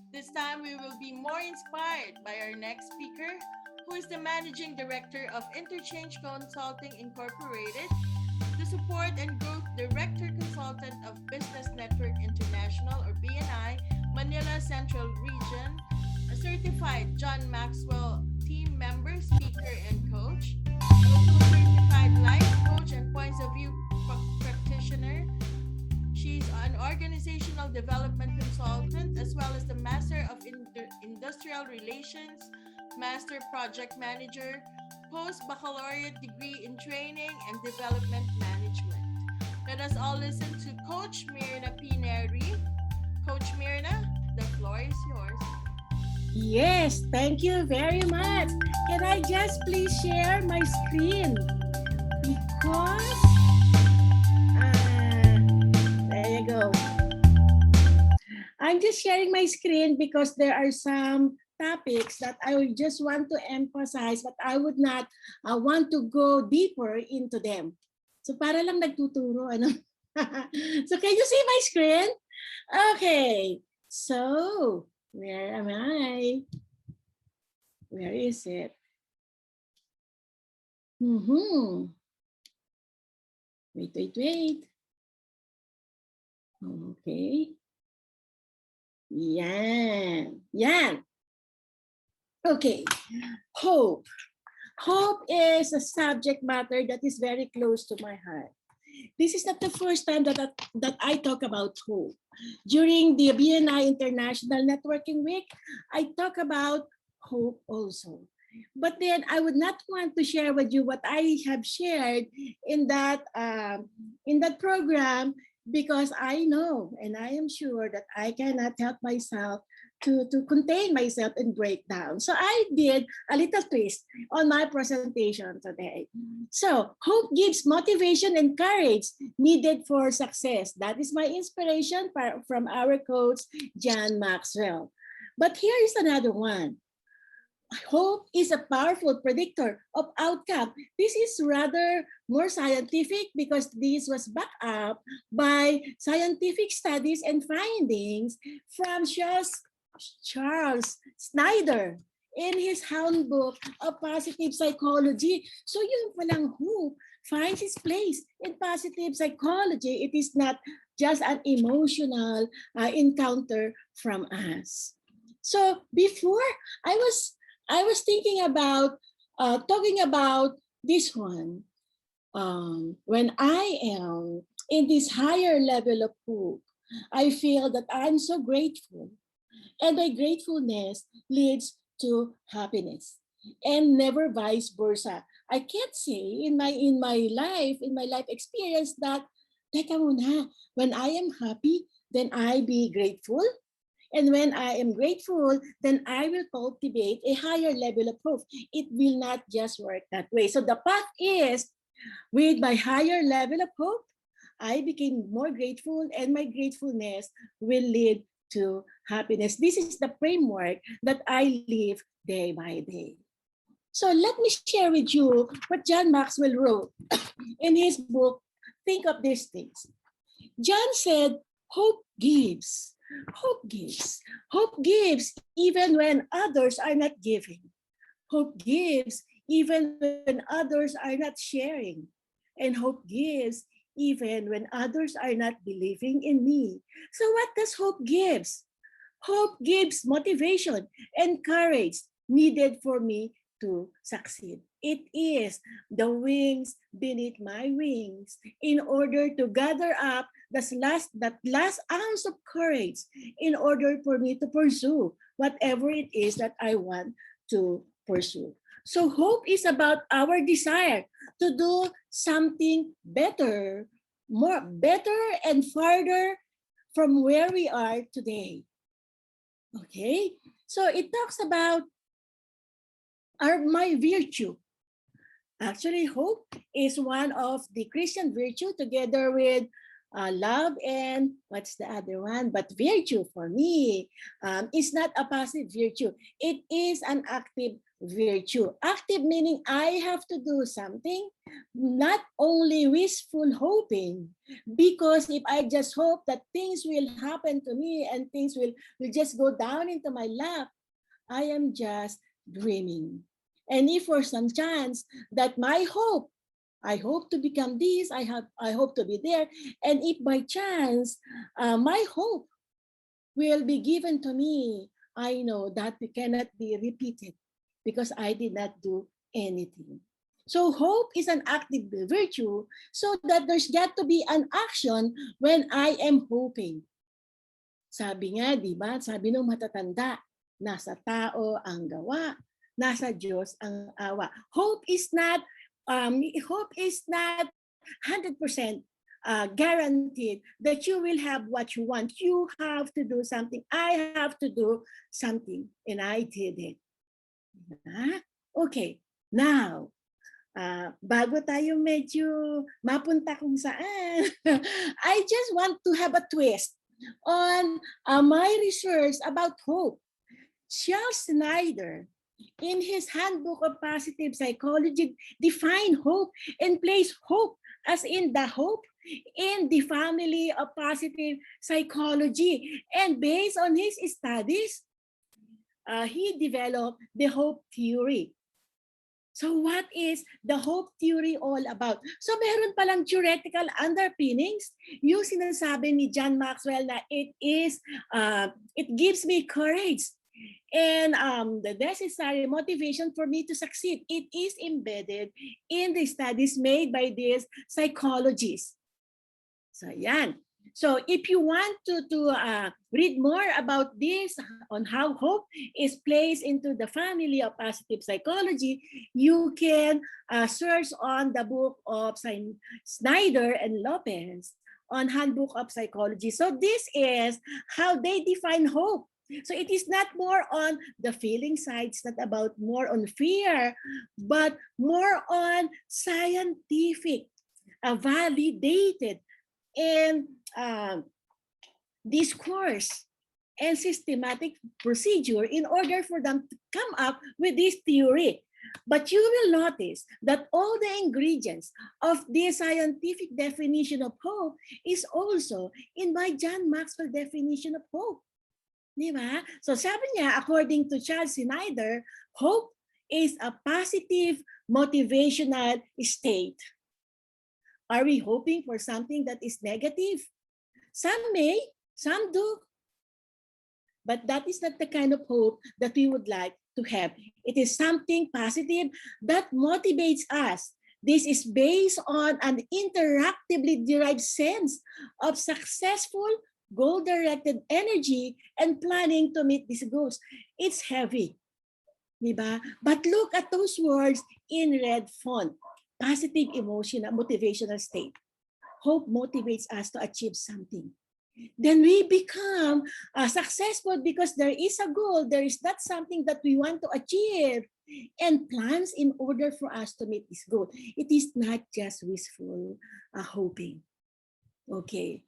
This time we will be more inspired by our next speaker, who is the Managing Director of Interchange Consulting Incorporated, the Support and Growth Director Consultant of Business Network International or BNI, Manila Central Region, a certified John Maxwell team member, speaker, and coach, also a certified life coach and points of view practitioner. She's an organizational development consultant as well as the Master of Industrial Relations, Master Project Manager, Post Baccalaureate degree in Training and Development Management. Let us all listen to Coach Myrna P. Coach Myrna, the floor is yours. Yes, thank you very much. Can I just please share my screen? Because, there you go. I'm just sharing my screen because there are some topics that I would just want to emphasize, but I would not want to go deeper into them. So para lang nagtuturo, ano? So can you see my screen? Okay, so where am I? Where is it? Wait. Okay. Yan. Okay. Hope. Hope is a subject matter that is very close to my heart. This is not the first time that I talk about hope. During the BNI International Networking Week, I talk about hope also. But then I would not want to share with you what I have shared in that program, because I know and I am sure that I cannot help myself to contain myself and break down. So I did a little twist on my presentation today. So hope gives motivation and courage needed for success. That is my inspiration from our coach, John Maxwell. But here is another one. Hope is a powerful predictor of outcome. This is rather more scientific because this was backed up by scientific studies and findings from Charles Snyder in his handbook of positive psychology. So yung palang hope finds its place in positive psychology. It is not just an emotional encounter from us. So before I was thinking about talking about this one. When I am in this higher level of hope, I feel that I'm so grateful. And my gratefulness leads to happiness. And never vice versa. I can't say in my life experience that, teka muna, when I am happy, then I be grateful. And when I am grateful, then I will cultivate a higher level of hope. It will not just work that way. So the path is, with my higher level of hope, I became more grateful, and my gratefulness will lead to happiness. This is the framework that I live day by day. So let me share with you what John Maxwell wrote in his book, Think of These Things. John said, hope gives. Hope gives. Hope gives even when others are not giving. Hope gives even when others are not sharing. And hope gives even when others are not believing in me. So what does hope gives? Hope gives motivation and courage needed for me to succeed. It is the wings beneath my wings in order to gather up that last ounce of courage in order for me to pursue whatever it is that I want to pursue. So hope is about our desire to do something better, better and farther from where we are today. Okay, so it talks about my virtue. Actually, hope is one of the Christian virtue together with love and what's the other one? But virtue for me is not a passive virtue. It is an active virtue. Active meaning I have to do something, not only wishful hoping. Because if I just hope that things will happen to me and things will just go down into my lap, I am just dreaming. And if for some chance that my hope, I hope to become this, I hope to be there, and if by chance my hope will be given to me, I know that it cannot be repeated because I did not do anything. So hope is an active virtue, so that there's got to be an action when I am hoping. Sabi nga, di ba? Sabi ng matatanda, nasa tao ang gawa, nasa Diyos ang awa. Hope is not 100% guaranteed that you will have what you want. You have to do something. I have to do something. And I did it. Okay. Now, bago tayo medyo mapunta kung saan, I just want to have a twist on my research about hope. Charles Snyder, in his Handbook of Positive Psychology, define hope and place hope as in the hope in the family of positive psychology. And based on his studies, he developed the hope theory. So what is the hope theory all about? So meron palang theoretical underpinnings. Yung sinasabi ni John Maxwell na it gives me courage and the necessary motivation for me to succeed. It is embedded in the studies made by these psychologists. So yan. So if you want to read more about this, on how hope is placed into the family of positive psychology, you can search on the book of Snyder and Lopez on Handbook of Psychology. So this is how they define hope. So it is not more on the feeling side, it's not about more on fear, but more on scientific, validated, and discourse and systematic procedure in order for them to come up with this theory. But you will notice that all the ingredients of the scientific definition of hope is also in my John Maxwell definition of hope. Diba? So sabi niya, according to Charles Snyder, hope is a positive motivational state. Are we hoping for something that is negative? Some may, some do. But that is not the kind of hope that we would like to have. It is something positive that motivates us. This is based on an interactively derived sense of successful goal-directed energy and planning to meet these goals. It's heavy. Diba? But look at those words in red font. Positive emotional, motivational state. Hope motivates us to achieve something. Then we become successful because there is a goal. There is not something that we want to achieve and plans in order for us to meet this goal. It is not just wishful hoping. Okay.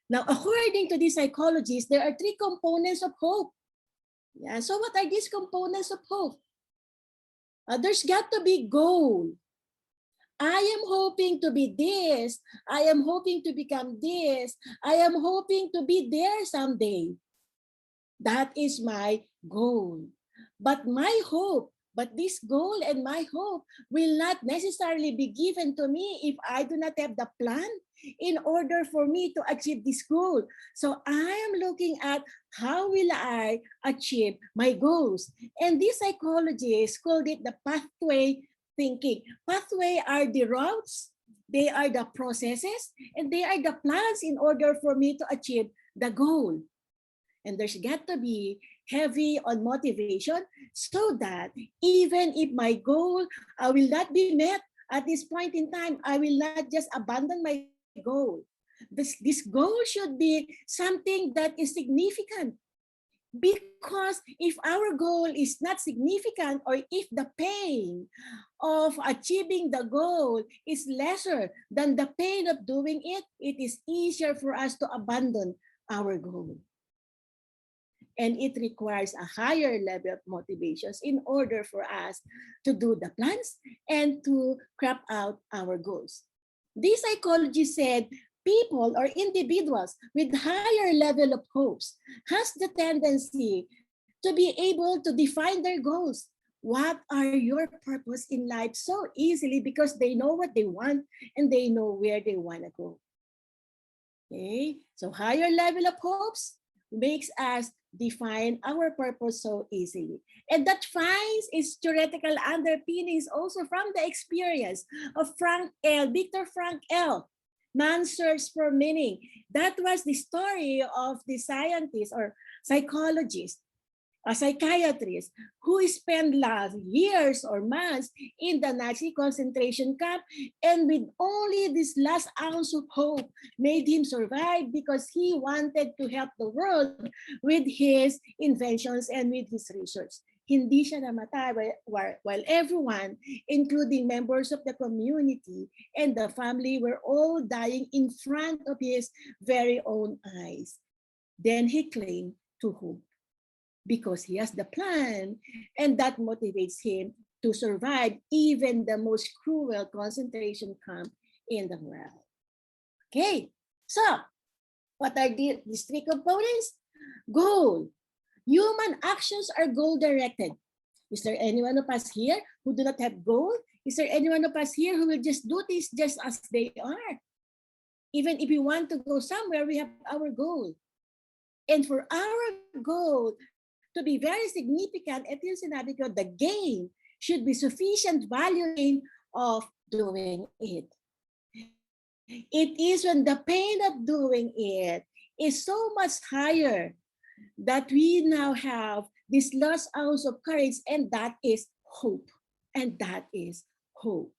Now, according to the psychologists, there are 3 components of hope. Yeah. So what are these components of hope? There's got to be goal. I am hoping to be this. I am hoping to become this. I am hoping to be there someday. That is my goal. But this goal and my hope will not necessarily be given to me if I do not have the plan in order for me to achieve this goal. So I am looking at how will I achieve my goals. And these psychologists called it the pathway thinking. Pathway are the routes, they are the processes, and they are the plans in order for me to achieve the goal. And there's got to be heavy on motivation so that even if my goal will not be met at this point in time, I will not just abandon my goal. This goal should be something that is significant. Because if our goal is not significant, or if the pain of achieving the goal is lesser than the pain of doing it, it is easier for us to abandon our goal. And it requires a higher level of motivations in order for us to do the plans and to crop out our goals. This psychology said people or individuals with higher level of hopes has the tendency to be able to define their goals. What are your purpose in life so easily because they know what they want and they know where they want to go. Okay, so higher level of hopes makes us define our purpose so easily. And that finds its theoretical underpinnings also from the experience of Viktor Frankl, Man's Search for Meaning. That was the story of the scientist or psychologist, a psychiatrist who spent last years or months in the Nazi concentration camp, and with only this last ounce of hope made him survive because he wanted to help the world with his inventions and with his research. Hindi siya namatay while everyone, including members of the community and the family, were all dying in front of his very own eyes. Then he claimed to hope, because he has the plan, and that motivates him to survive even the most cruel concentration camp in the world. Okay, so what are these three components? Goal. Human actions are goal-directed. Is there anyone of us here who do not have goal? Is there anyone of us here who will just do this just as they are? Even if we want to go somewhere, we have our goal. And for our goal to be very significant, it is sinabi ko, the gain should be sufficient value gain of doing it. It is when the pain of doing it is so much higher that we now have this last ounce of courage, and that is hope. And that is hope.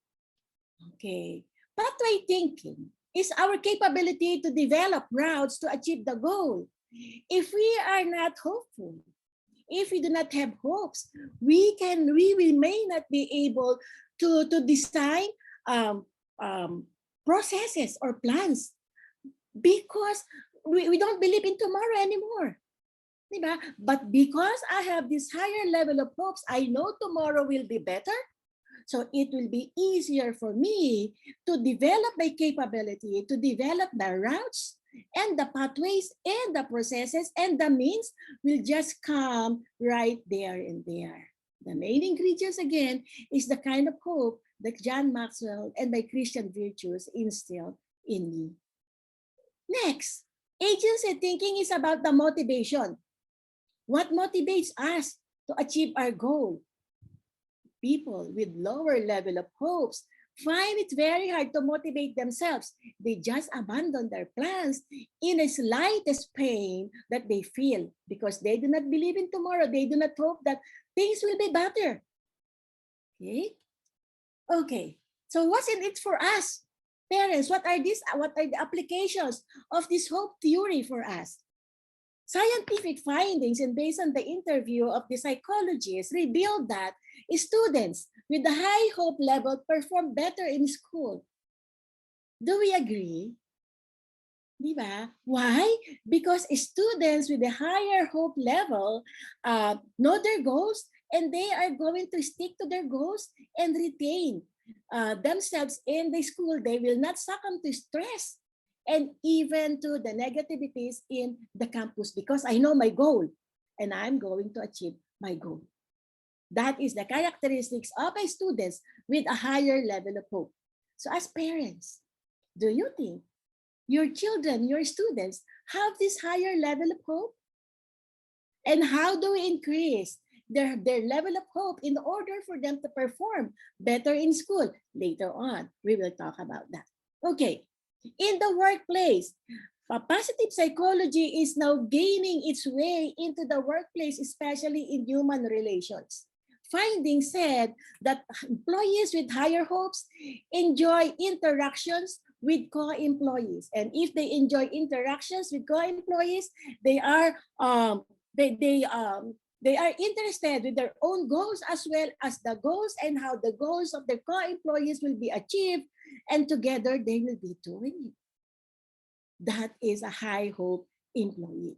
Okay. Pathway thinking is our capability to develop routes to achieve the goal. If we are not hopeful, if we do not have hopes, we may not be able to design processes or plans because we don't believe in tomorrow anymore. Diba? But because I have this higher level of hopes, I know tomorrow will be better. So it will be easier for me to develop my capability, to develop the routes and the pathways and the processes, and the means will just come right there and there. The main ingredients again is the kind of hope that John Maxwell and my Christian virtues instilled in me. Next, agency thinking is about the motivation. What motivates us to achieve our goal? People with lower level of hopes find it very hard to motivate themselves. They just abandon their plans in the slightest pain that they feel because they do not believe in tomorrow. They do not hope that things will be better. Okay? Okay. So what's in it for us? Parents, what are the applications of this hope theory for us? Scientific findings and based on the interview of the psychologists revealed that students with a high hope level perform better in school. Do we agree? Diba? Why? Because students with a higher hope level know their goals and they are going to stick to their goals and retain themselves in the school. They will not succumb to stress and even to the negativities in the campus because I know my goal and I'm going to achieve my goal. That is the characteristics of a students with a higher level of hope. So as parents, do you think your children, your students have this higher level of hope? And how do we increase their level of hope in order for them to perform better in school? Later on, we will talk about that. Okay. In the workplace, positive psychology is now gaining its way into the workplace, especially in human relations. Findings said that employees with higher hopes enjoy interactions with co-employees, and if they enjoy interactions with co-employees, they are interested with their own goals as well as the goals and how the goals of their co-employees will be achieved, and together they will be doing it. That is a high hope employee.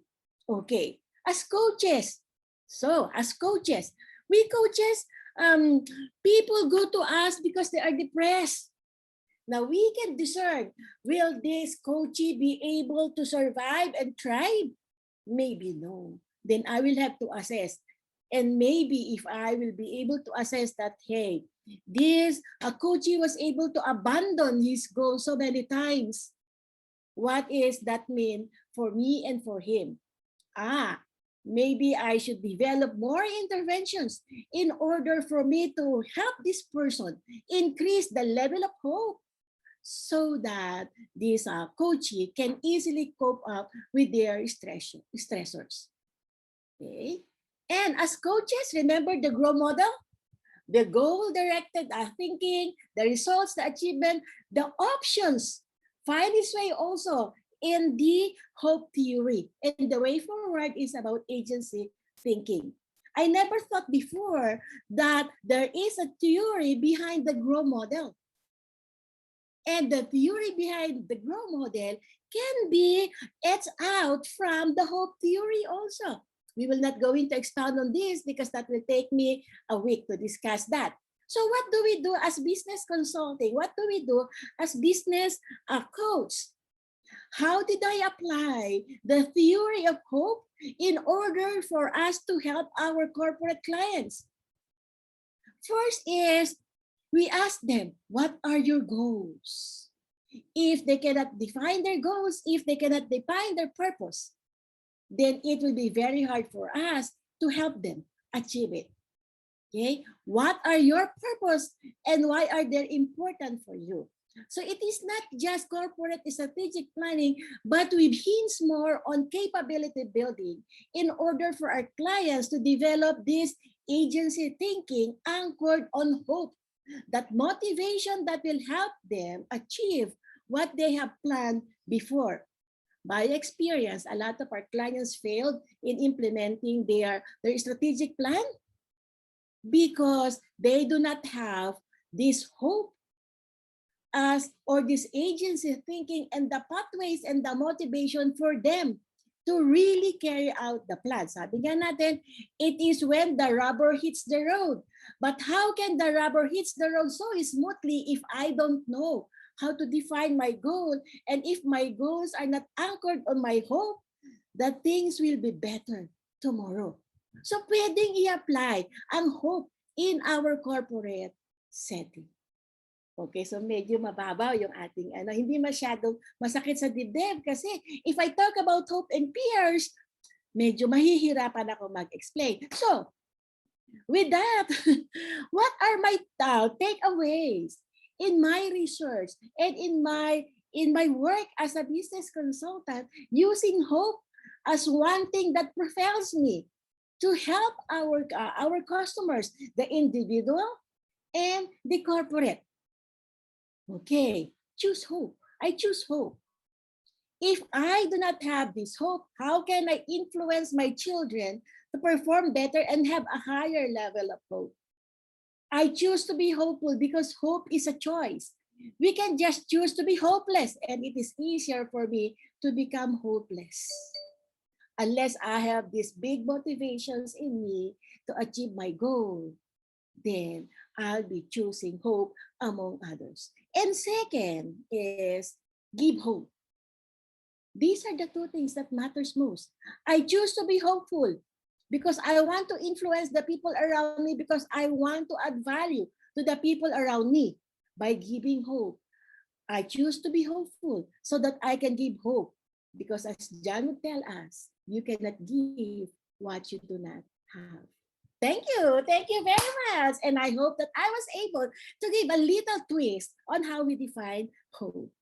Okay, as coaches. So as coaches, we coaches, people go to us because they are depressed. Now we can discern, will this coachee be able to survive and thrive? Maybe no. Then I will have to assess. And maybe if I will be able to assess that, hey, this a coachee was able to abandon his goal so many times. What is that mean for me and for him? Maybe I should develop more interventions in order for me to help this person increase the level of hope so that this coachee can easily cope up with their stressors. Okay? And as coaches, remember the GROW model? The goal-directed thinking, the results, the achievement, the options find its way also in the hope theory. And the way forward is about agency thinking. I never thought before that there is a theory behind the GROW model. And the theory behind the GROW model can be etched out from the hope theory also. We will not go into expound on this because that will take me a week to discuss that. So what do we do as business consulting? What do we do as business coach? How did I apply the theory of hope in order for us to help our corporate clients? First is, we ask them, what are your goals? If they cannot define their goals, if they cannot define their purpose, then it will be very hard for us to help them achieve it. Okay? What are your purpose and why are they important for you? So it is not just corporate strategic planning, but we hinge more on capability building in order for our clients to develop this agency thinking anchored on hope, that motivation that will help them achieve what they have planned before. By experience, a lot of our clients failed in implementing their strategic plan because they do not have this hope as or this agency thinking and the pathways and the motivation for them to really carry out the plan. Sabi nga natin, it is when the rubber hits the road. But how can the rubber hits the road so smoothly if I don't know how to define my goal? And if my goals are not anchored on my hope, that things will be better tomorrow. So pwedeng i-apply ang hope in our corporate setting. Okay, so medyo mababaw yung ating hindi masyadong masakit sa dibdib kasi if I talk about hope and fears, medyo mahihirapan ako mag-explain. So, with that, what are my takeaways in my research and in my work as a business consultant using hope as one thing that propels me to help our customers, the individual and the corporate? Okay, choose hope. I choose hope. If I do not have this hope, how can I influence my children to perform better and have a higher level of hope? I choose to be hopeful because hope is a choice. We can just choose to be hopeless, and it is easier for me to become hopeless. Unless I have these big motivations in me to achieve my goal, then I'll be choosing hope among others. And second is give hope. These are the two things that matters most. I choose to be hopeful because I want to influence the people around me because I want to add value to the people around me by giving hope. I choose to be hopeful so that I can give hope because as John would tell us, you cannot give what you do not have. Thank you. Thank you very much. And I hope that I was able to give a little twist on how we define hope.